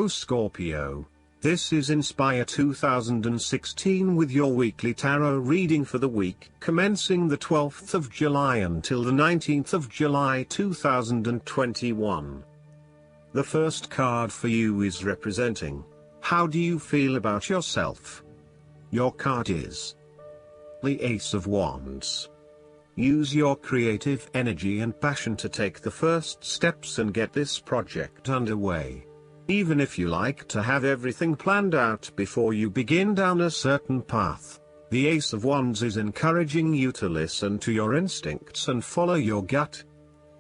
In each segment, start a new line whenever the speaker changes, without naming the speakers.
Scorpio. This is Inspire 2016 with your weekly tarot reading for the week commencing the 12th of July until the 19th of July 2021. The first card for you is representing, how do you feel about yourself? Your card is the Ace of Wands. Use your creative energy and passion to take the first steps and get this project underway. Even if you like to have everything planned out before you begin down a certain path, the Ace of Wands is encouraging you to listen to your instincts and follow your gut.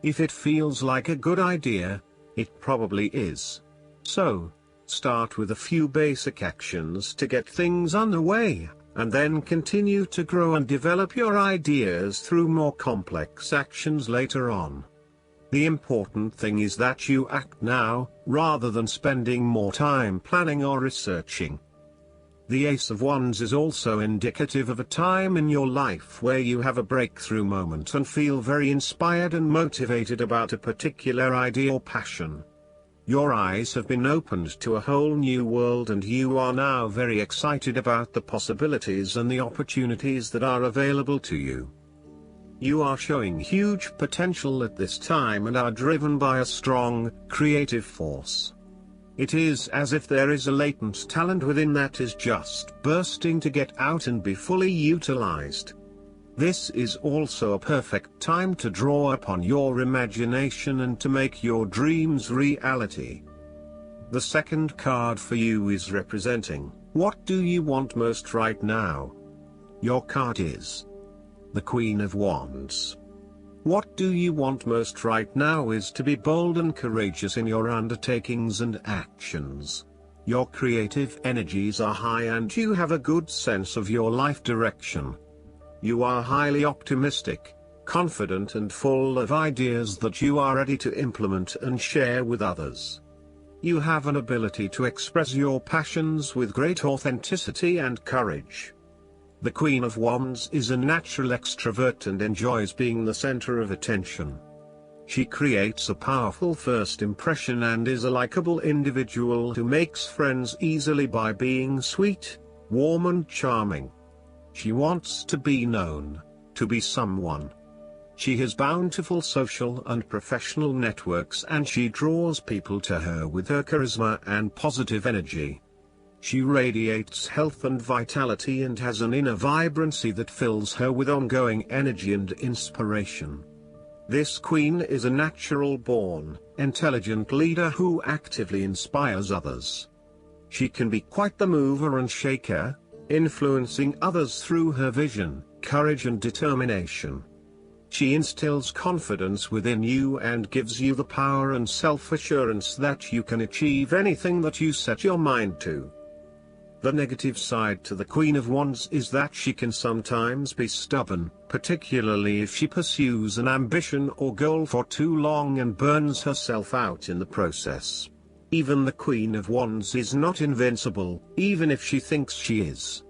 If it feels like a good idea, it probably is. So, start with a few basic actions to get things underway, and then continue to grow and develop your ideas through more complex actions later on. The important thing is that you act now, rather than spending more time planning or researching. The Ace of Wands is also indicative of a time in your life where you have a breakthrough moment and feel very inspired and motivated about a particular idea or passion. Your eyes have been opened to a whole new world and you are now very excited about the possibilities and the opportunities that are available to you. You are showing huge potential at this time and are driven by a strong, creative force. It is as if there is a latent talent within that is just bursting to get out and be fully utilized. This is also a perfect time to draw upon your imagination and to make your dreams reality. The second card for you is representing, what do you want most right now? Your card is the Queen of Wands. What do you want most right now is to be bold and courageous in your undertakings and actions. Your creative energies are high and you have a good sense of your life direction. You are highly optimistic, confident and full of ideas that you are ready to implement and share with others. You have an ability to express your passions with great authenticity and courage. The Queen of Wands is a natural extrovert and enjoys being the center of attention. She creates a powerful first impression and is a likable individual who makes friends easily by being sweet, warm and charming. She wants to be known, to be someone. She has bountiful social and professional networks and she draws people to her with her charisma and positive energy. She radiates health and vitality and has an inner vibrancy that fills her with ongoing energy and inspiration. This queen is a natural-born, intelligent leader who actively inspires others. She can be quite the mover and shaker, influencing others through her vision, courage and determination. She instills confidence within you and gives you the power and self-assurance that you can achieve anything that you set your mind to. The negative side to the Queen of Wands is that she can sometimes be stubborn, particularly if she pursues an ambition or goal for too long and burns herself out in the process. Even the Queen of Wands is not invincible, even if she thinks she is.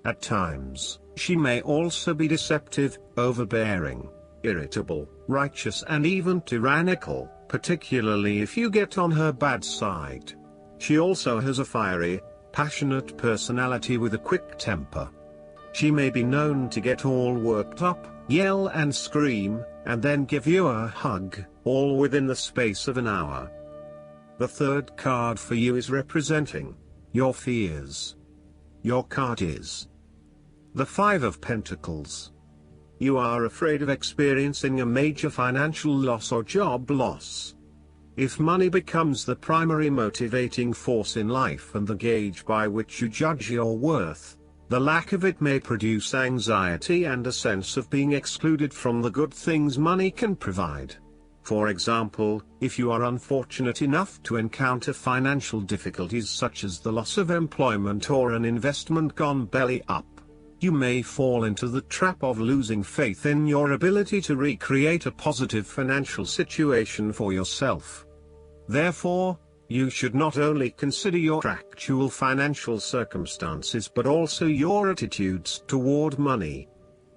At times, she may also be deceptive, overbearing, irritable, righteous and even tyrannical, particularly if you get on her bad side. She also has a fiery, passionate personality with a quick temper. She may be known to get all worked up, yell and scream, and then give you a hug, all within the space of an hour. The third card for you is representing your fears. Your card is the Five of Pentacles. You are afraid of experiencing a major financial loss or job loss. If money becomes the primary motivating force in life and the gauge by which you judge your worth, the lack of it may produce anxiety and a sense of being excluded from the good things money can provide. For example, if you are unfortunate enough to encounter financial difficulties such as the loss of employment or an investment gone belly up, you may fall into the trap of losing faith in your ability to recreate a positive financial situation for yourself. Therefore, you should not only consider your actual financial circumstances but also your attitudes toward money.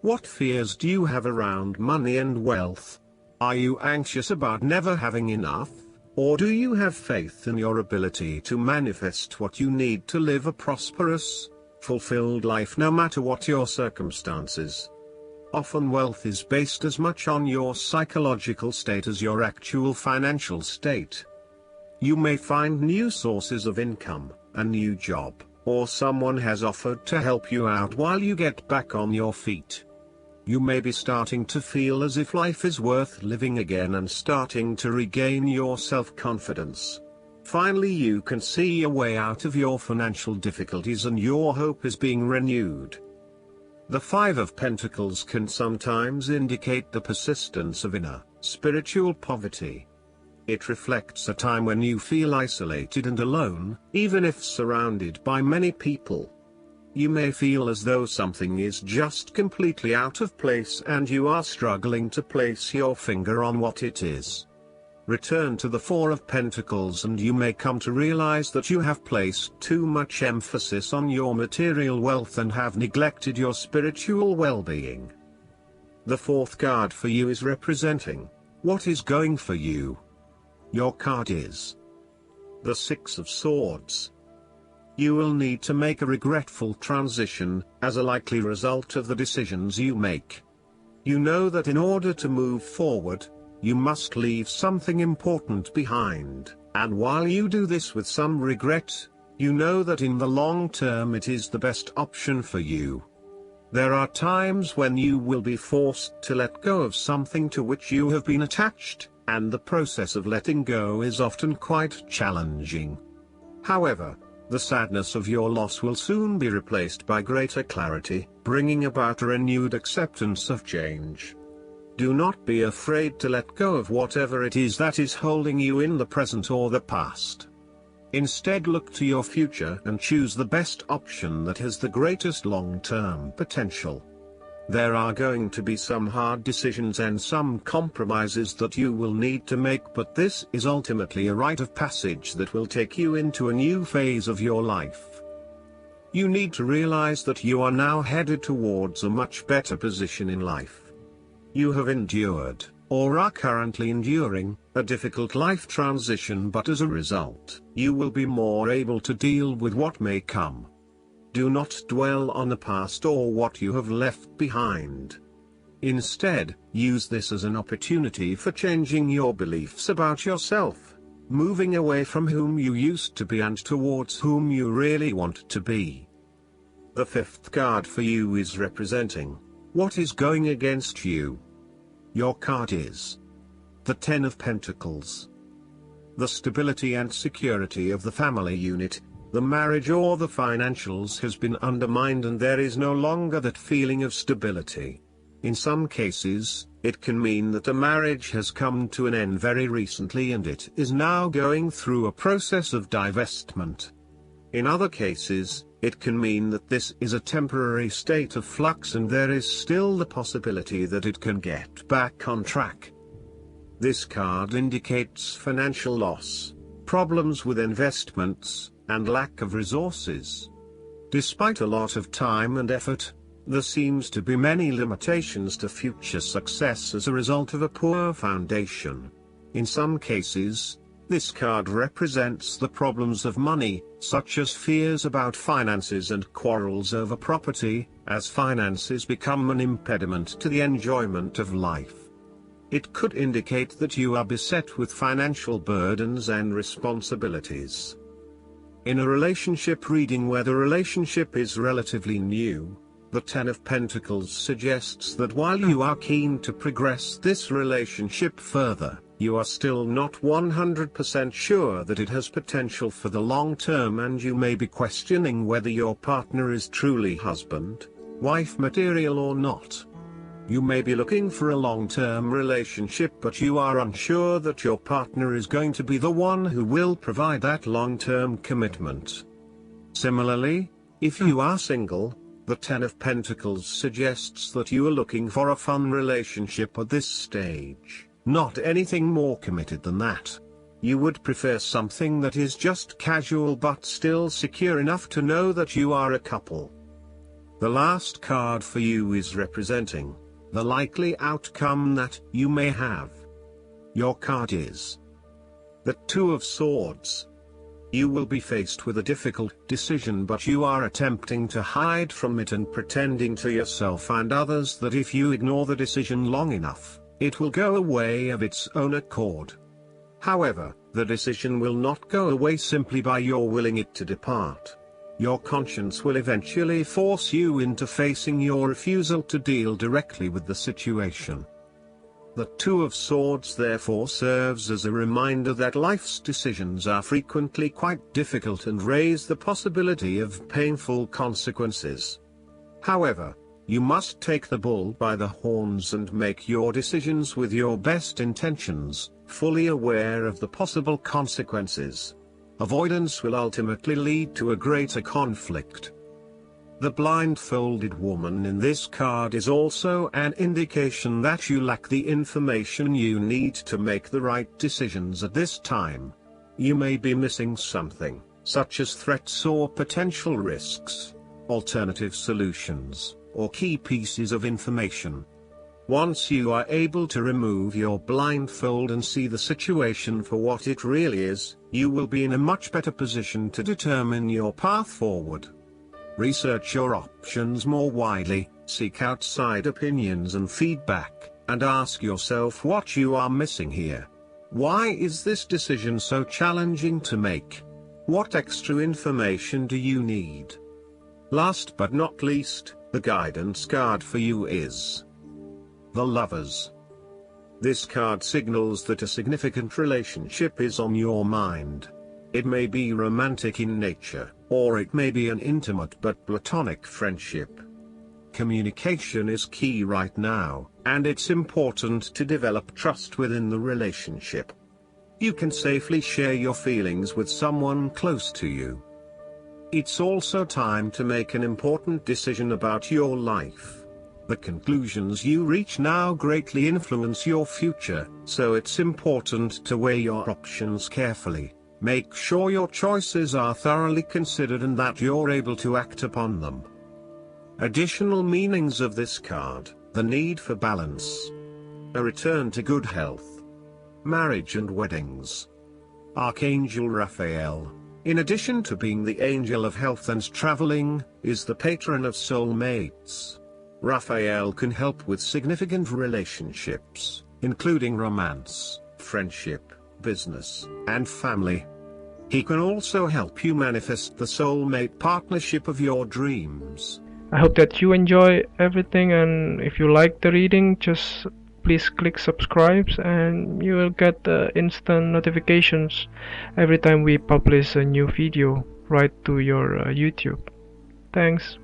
What fears do you have around money and wealth? Are you anxious about never having enough, Or do you have faith in your ability to manifest what you need to live a prosperous, fulfilled life no matter what your circumstances? Often wealth is based as much on your psychological state as your actual financial state. You may find new sources of income, a new job, or someone has offered to help you out while you get back on your feet. You may be starting to feel as if life is worth living again and starting to regain your self-confidence. Finally, you can see a way out of your financial difficulties and your hope is being renewed. The Five of Pentacles can sometimes indicate the persistence of inner, spiritual poverty. It reflects a time when you feel isolated and alone, even if surrounded by many people. You may feel as though something is just completely out of place and you are struggling to place your finger on what it is. Return to the Four of Pentacles and you may come to realize that you have placed too much emphasis on your material wealth and have neglected your spiritual well-being. The fourth card for you is representing what is going for you. Your card is the Six of Swords. You will need to make a regretful transition, as a likely result of the decisions you make. You know that in order to move forward, you must leave something important behind, and while you do this with some regret, you know that in the long term it is the best option for you. There are times when you will be forced to let go of something to which you have been attached, and the process of letting go is often quite challenging. However, the sadness of your loss will soon be replaced by greater clarity, bringing about a renewed acceptance of change. Do not be afraid to let go of whatever it is that is holding you in the present or the past. Instead, look to your future and choose the best option that has the greatest long-term potential. There are going to be some hard decisions and some compromises that you will need to make, but this is ultimately a rite of passage that will take you into a new phase of your life. You need to realize that you are now headed towards a much better position in life. You have endured, or are currently enduring, a difficult life transition, but as a result, you will be more able to deal with what may come. Do not dwell on the past or what you have left behind. Instead, use this as an opportunity for changing your beliefs about yourself, moving away from whom you used to be and towards whom you really want to be. The fifth card for you is representing what is going against you. Your card is the Ten of Pentacles. The stability and security of the family unit, the marriage or the financials has been undermined and there is no longer that feeling of stability. In some cases, it can mean that a marriage has come to an end very recently and it is now going through a process of divestment. In other cases, it can mean that this is a temporary state of flux and there is still the possibility that it can get back on track. This card indicates financial loss, problems with investments, and lack of resources. Despite a lot of time and effort, there seems to be many limitations to future success as a result of a poor foundation. In some cases, this card represents the problems of money, such as fears about finances and quarrels over property, as finances become an impediment to the enjoyment of life. It could indicate that you are beset with financial burdens and responsibilities. In a relationship reading where the relationship is relatively new, the Ten of Pentacles suggests that while you are keen to progress this relationship further, you are still not 100% sure that it has potential for the long term and you may be questioning whether your partner is truly husband, wife material or not. You may be looking for a long-term relationship but you are unsure that your partner is going to be the one who will provide that long-term commitment. Similarly, if you are single, the Ten of Pentacles suggests that you are looking for a fun relationship at this stage, not anything more committed than that. You would prefer something that is just casual but still secure enough to know that you are a couple. The last card for you is representing the likely outcome that you may have. Your card is The Two of Swords. You will be faced with a difficult decision, but you are attempting to hide from it and pretending to yourself and others that if you ignore the decision long enough, it will go away of its own accord. However, the decision will not go away simply by your willing it to depart. Your conscience will eventually force you into facing your refusal to deal directly with the situation. The Two of Swords therefore serves as a reminder that life's decisions are frequently quite difficult and raise the possibility of painful consequences. However, you must take the bull by the horns and make your decisions with your best intentions, fully aware of the possible consequences. Avoidance will ultimately lead to a greater conflict. The blindfolded woman in this card is also an indication that you lack the information you need to make the right decisions at this time. You may be missing something, such as threats or potential risks, alternative solutions, or key pieces of information. Once you are able to remove your blindfold and see the situation for what it really is, you will be in a much better position to determine your path forward. Research your options more widely, seek outside opinions and feedback, and ask yourself what you are missing here. Why is this decision so challenging to make? What extra information do you need? Last but not least, the guidance card for you is the Lovers. This card signals that a significant relationship is on your mind. It may be romantic in nature, or it may be an intimate but platonic friendship. Communication is key right now, and it's important to develop trust within the relationship. You can safely share your feelings with someone close to you. It's also time to make an important decision about your life. The conclusions you reach now greatly influence your future, so it's important to weigh your options carefully. Make sure your choices are thoroughly considered and that you're able to act upon them. Additional meanings of this card: the need for balance, a return to good health, marriage and weddings. Archangel Raphael, in addition to being the angel of health and traveling, is the patron of soulmates. Raphael can help with significant relationships, including romance, friendship, business, and family. He can also help you manifest the soulmate partnership of your dreams.
I hope that you enjoy everything, and if you like the reading, just please click subscribe and you will get instant notifications every time we publish a new video right to your YouTube. Thanks.